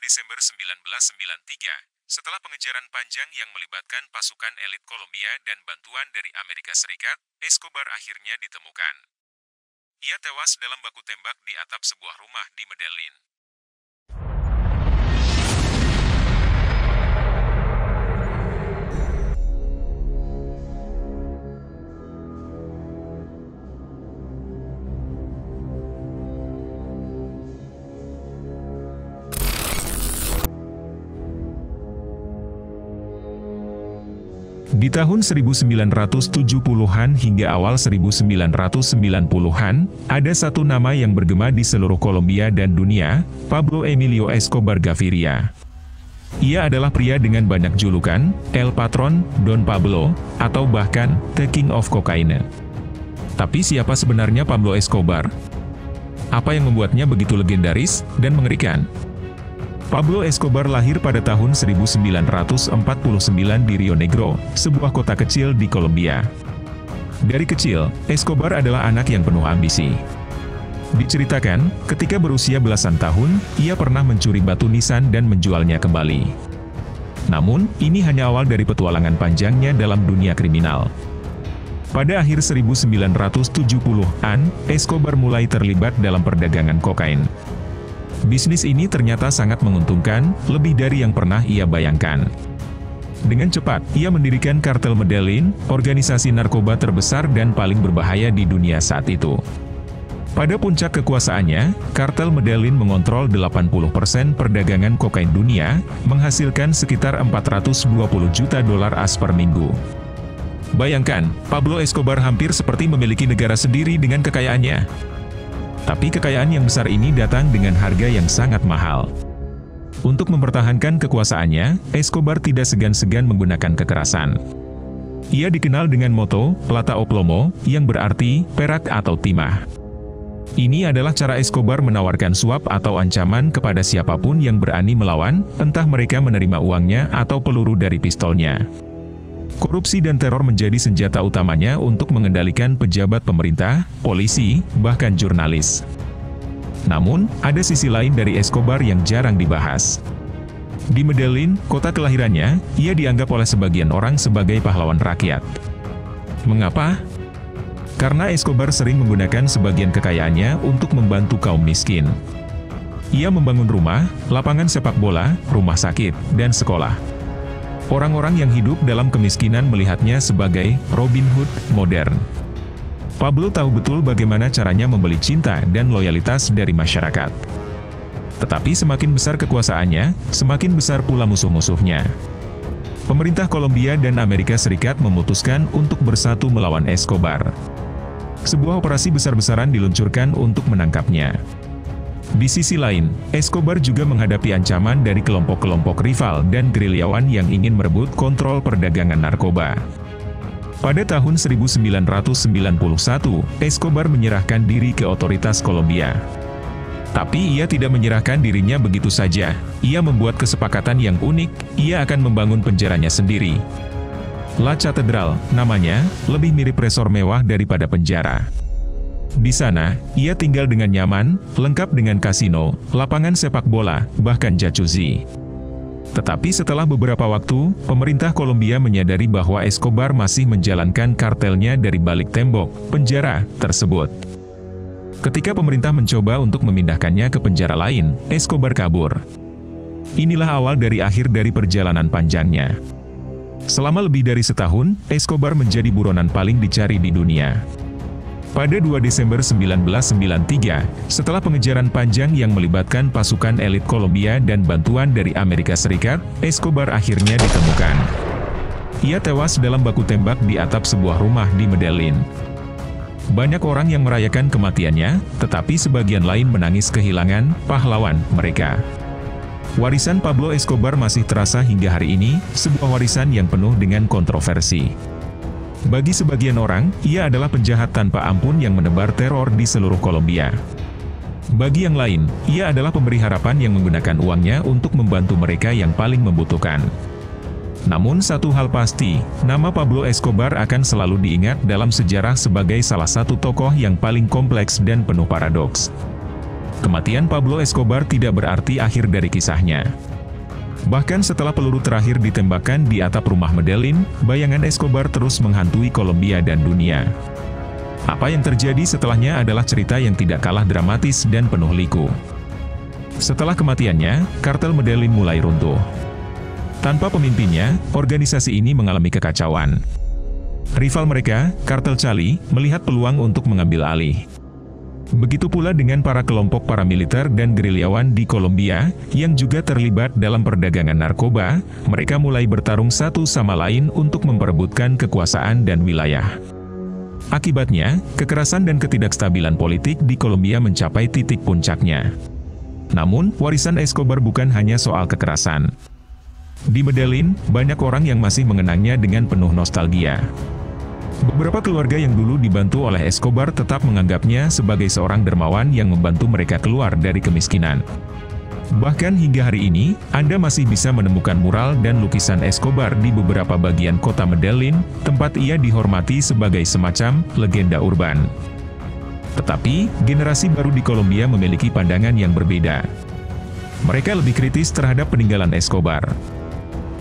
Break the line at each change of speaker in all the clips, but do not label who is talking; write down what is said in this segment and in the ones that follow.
Desember 1993, setelah pengejaran panjang yang melibatkan pasukan elit Kolombia dan bantuan dari Amerika Serikat, Escobar akhirnya ditemukan. Ia tewas dalam baku tembak di atap sebuah rumah di Medellin.
Di tahun 1970-an hingga awal 1990-an, ada satu nama yang bergema di seluruh Kolombia dan dunia, Pablo Emilio Escobar Gaviria. Ia adalah pria dengan banyak julukan, El Patron, Don Pablo, atau bahkan The King of Cocaine. Tapi siapa sebenarnya Pablo Escobar? Apa yang membuatnya begitu legendaris dan mengerikan? Pablo Escobar lahir pada tahun 1949 di Rio Negro, sebuah kota kecil di Kolombia. Dari kecil, Escobar adalah anak yang penuh ambisi. Diceritakan, ketika berusia belasan tahun, ia pernah mencuri batu nisan dan menjualnya kembali. Namun, ini hanya awal dari petualangan panjangnya dalam dunia kriminal. Pada akhir 1970-an, Escobar mulai terlibat dalam perdagangan kokain. Bisnis ini ternyata sangat menguntungkan, lebih dari yang pernah ia bayangkan. Dengan cepat, ia mendirikan kartel Medellin, organisasi narkoba terbesar dan paling berbahaya di dunia saat itu. Pada puncak kekuasaannya, kartel Medellin mengontrol 80% perdagangan kokain dunia, menghasilkan sekitar 420 juta dolar AS per minggu. Bayangkan, Pablo Escobar hampir seperti memiliki negara sendiri dengan kekayaannya. Tapi kekayaan yang besar ini datang dengan harga yang sangat mahal. Untuk mempertahankan kekuasaannya, Escobar tidak segan-segan menggunakan kekerasan. Ia dikenal dengan moto, plata o plomo, yang berarti, perak atau timah. Ini adalah cara Escobar menawarkan suap atau ancaman kepada siapapun yang berani melawan, entah mereka menerima uangnya atau peluru dari pistolnya. Korupsi dan teror menjadi senjata utamanya untuk mengendalikan pejabat pemerintah, polisi, bahkan jurnalis. Namun, ada sisi lain dari Escobar yang jarang dibahas. Di Medellin, kota kelahirannya, ia dianggap oleh sebagian orang sebagai pahlawan rakyat. Mengapa? Karena Escobar sering menggunakan sebagian kekayaannya untuk membantu kaum miskin. Ia membangun rumah, lapangan sepak bola, rumah sakit, dan sekolah. Orang-orang yang hidup dalam kemiskinan melihatnya sebagai Robin Hood modern. Pablo tahu betul bagaimana caranya membeli cinta dan loyalitas dari masyarakat. Tetapi semakin besar kekuasaannya, semakin besar pula musuh-musuhnya. Pemerintah Kolombia dan Amerika Serikat memutuskan untuk bersatu melawan Escobar. Sebuah operasi besar-besaran diluncurkan untuk menangkapnya. Di sisi lain, Escobar juga menghadapi ancaman dari kelompok-kelompok rival dan gerilyawan yang ingin merebut kontrol perdagangan narkoba. Pada tahun 1991, Escobar menyerahkan diri ke otoritas Kolombia. Tapi ia tidak menyerahkan dirinya begitu saja. Ia membuat kesepakatan yang unik, ia akan membangun penjaranya sendiri. La Catedral, namanya, lebih mirip resor mewah daripada penjara. Di sana, ia tinggal dengan nyaman, lengkap dengan kasino, lapangan sepak bola, bahkan jacuzzi. Tetapi setelah beberapa waktu, pemerintah Kolombia menyadari bahwa Escobar masih menjalankan kartelnya dari balik tembok penjara tersebut. Ketika pemerintah mencoba untuk memindahkannya ke penjara lain, Escobar kabur. Inilah awal dari akhir dari perjalanan panjangnya. Selama lebih dari setahun, Escobar menjadi buronan paling dicari di dunia. Pada 2 Desember 1993, setelah pengejaran panjang yang melibatkan pasukan elit Kolombia dan bantuan dari Amerika Serikat, Escobar akhirnya ditemukan. Ia tewas dalam baku tembak di atap sebuah rumah di Medellin. Banyak orang yang merayakan kematiannya, tetapi sebagian lain menangis kehilangan pahlawan mereka. Warisan Pablo Escobar masih terasa hingga hari ini, sebuah warisan yang penuh dengan kontroversi. Bagi sebagian orang, ia adalah penjahat tanpa ampun yang menebar teror di seluruh Kolombia. Bagi yang lain, ia adalah pemberi harapan yang menggunakan uangnya untuk membantu mereka yang paling membutuhkan. Namun satu hal pasti, nama Pablo Escobar akan selalu diingat dalam sejarah sebagai salah satu tokoh yang paling kompleks dan penuh paradoks. kematian Pablo Escobar tidak berarti akhir dari kisahnya. Bahkan setelah peluru terakhir ditembakkan di atap rumah Medellin, bayangan Escobar terus menghantui Kolombia dan dunia. Apa yang terjadi setelahnya adalah cerita yang tidak kalah dramatis dan penuh liku. Setelah kematiannya, kartel Medellin mulai runtuh. Tanpa pemimpinnya, organisasi ini mengalami kekacauan. Rival mereka, kartel Cali, melihat peluang untuk mengambil alih. Begitu pula dengan para kelompok paramiliter dan gerilyawan di Kolombia, yang juga terlibat dalam perdagangan narkoba, mereka mulai bertarung satu sama lain untuk memperebutkan kekuasaan dan wilayah. Akibatnya, kekerasan dan ketidakstabilan politik di Kolombia mencapai titik puncaknya. Namun, warisan Escobar bukan hanya soal kekerasan. Di Medellin, banyak orang yang masih mengenangnya dengan penuh nostalgia. Beberapa keluarga yang dulu dibantu oleh Escobar tetap menganggapnya sebagai seorang dermawan yang membantu mereka keluar dari kemiskinan. Bahkan hingga hari ini, Anda masih bisa menemukan mural dan lukisan Escobar di beberapa bagian kota Medellin, tempat ia dihormati sebagai semacam legenda urban. Tetapi, generasi baru di Kolombia memiliki pandangan yang berbeda. Mereka lebih kritis terhadap peninggalan Escobar.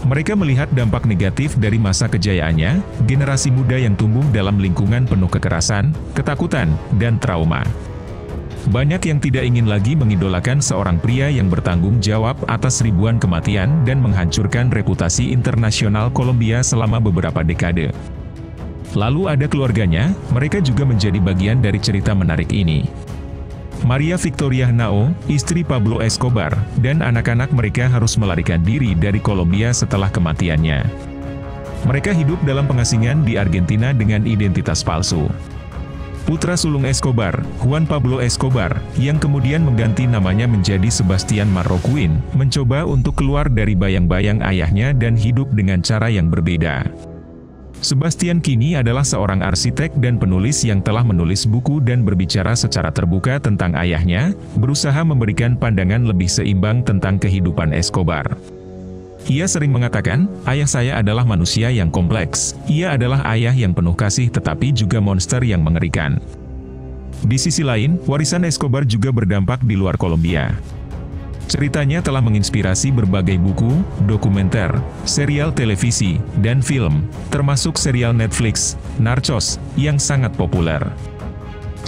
Mereka melihat dampak negatif dari masa kejayaannya, generasi muda yang tumbuh dalam lingkungan penuh kekerasan, ketakutan, dan trauma. Banyak yang tidak ingin lagi mengidolakan seorang pria yang bertanggung jawab atas ribuan kematian dan menghancurkan reputasi internasional Kolombia selama beberapa dekade. Lalu ada keluarganya, mereka juga menjadi bagian dari cerita menarik ini. Maria Victoria Henao, istri Pablo Escobar, dan anak-anak mereka harus melarikan diri dari Kolombia setelah kematiannya. Mereka hidup dalam pengasingan di Argentina dengan identitas palsu. Putra sulung Escobar, Juan Pablo Escobar, yang kemudian mengganti namanya menjadi Sebastian Marroquin, mencoba untuk keluar dari bayang-bayang ayahnya dan hidup dengan cara yang berbeda. Sebastian kini adalah seorang arsitek dan penulis yang telah menulis buku dan berbicara secara terbuka tentang ayahnya, berusaha memberikan pandangan lebih seimbang tentang kehidupan Escobar. Ia sering mengatakan, ayah saya adalah manusia yang kompleks, ia adalah ayah yang penuh kasih tetapi juga monster yang mengerikan. Di sisi lain, warisan Escobar juga berdampak di luar Kolombia. Ceritanya telah menginspirasi berbagai buku, dokumenter, serial televisi, dan film, termasuk serial Netflix, Narcos, yang sangat populer.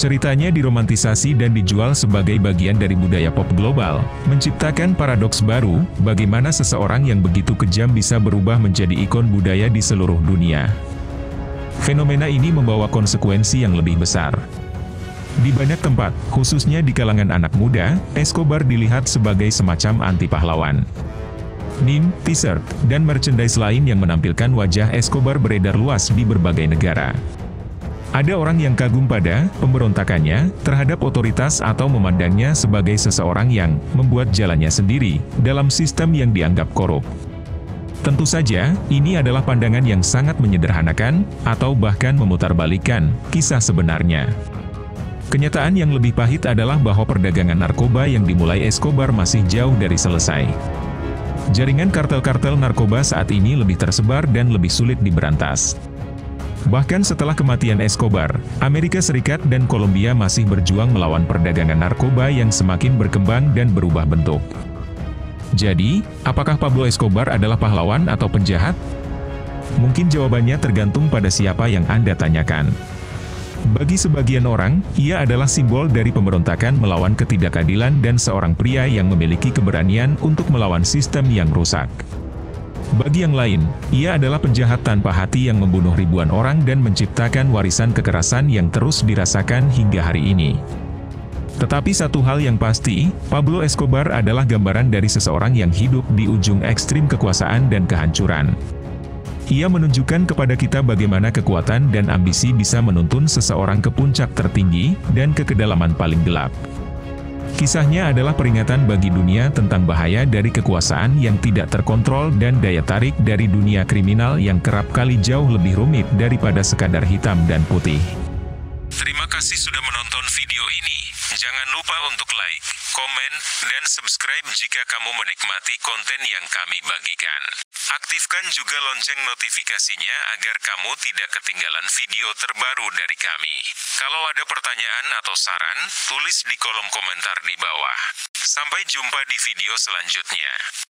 Ceritanya diromantisasi dan dijual sebagai bagian dari budaya pop global, menciptakan paradoks baru, bagaimana seseorang yang begitu kejam bisa berubah menjadi ikon budaya di seluruh dunia. Fenomena ini membawa konsekuensi yang lebih besar. Di banyak tempat, khususnya di kalangan anak muda, Escobar dilihat sebagai semacam anti-pahlawan. Meme, t-shirt, dan merchandise lain yang menampilkan wajah Escobar beredar luas di berbagai negara. Ada orang yang kagum pada pemberontakannya terhadap otoritas atau memandangnya sebagai seseorang yang membuat jalannya sendiri dalam sistem yang dianggap korup. Tentu saja, ini adalah pandangan yang sangat menyederhanakan, atau bahkan memutarbalikkan kisah sebenarnya. Kenyataan yang lebih pahit adalah bahwa perdagangan narkoba yang dimulai Escobar masih jauh dari selesai. Jaringan kartel-kartel narkoba saat ini lebih tersebar dan lebih sulit diberantas. Bahkan setelah kematian Escobar, Amerika Serikat dan Kolombia masih berjuang melawan perdagangan narkoba yang semakin berkembang dan berubah bentuk. Jadi, apakah Pablo Escobar adalah pahlawan atau penjahat? Mungkin jawabannya tergantung pada siapa yang Anda tanyakan. Bagi sebagian orang, ia adalah simbol dari pemberontakan melawan ketidakadilan dan seorang pria yang memiliki keberanian untuk melawan sistem yang rusak. Bagi yang lain, ia adalah penjahat tanpa hati yang membunuh ribuan orang dan menciptakan warisan kekerasan yang terus dirasakan hingga hari ini. Tetapi satu hal yang pasti, Pablo Escobar adalah gambaran dari seseorang yang hidup di ujung ekstrim kekuasaan dan kehancuran. Ia menunjukkan kepada kita bagaimana kekuatan dan ambisi bisa menuntun seseorang ke puncak tertinggi dan ke kedalaman paling gelap. Kisahnya adalah peringatan bagi dunia tentang bahaya dari kekuasaan yang tidak terkontrol dan daya tarik dari dunia kriminal yang kerap kali jauh lebih rumit daripada sekadar hitam dan putih.
Terima kasih sudah menonton video ini. Jangan lupa untuk like, komen, dan subscribe jika kamu menikmati konten yang kami bagikan. Aktifkan juga lonceng notifikasinya agar kamu tidak ketinggalan video terbaru dari kami. Kalau ada pertanyaan atau saran, tulis di kolom komentar di bawah. Sampai jumpa di video selanjutnya.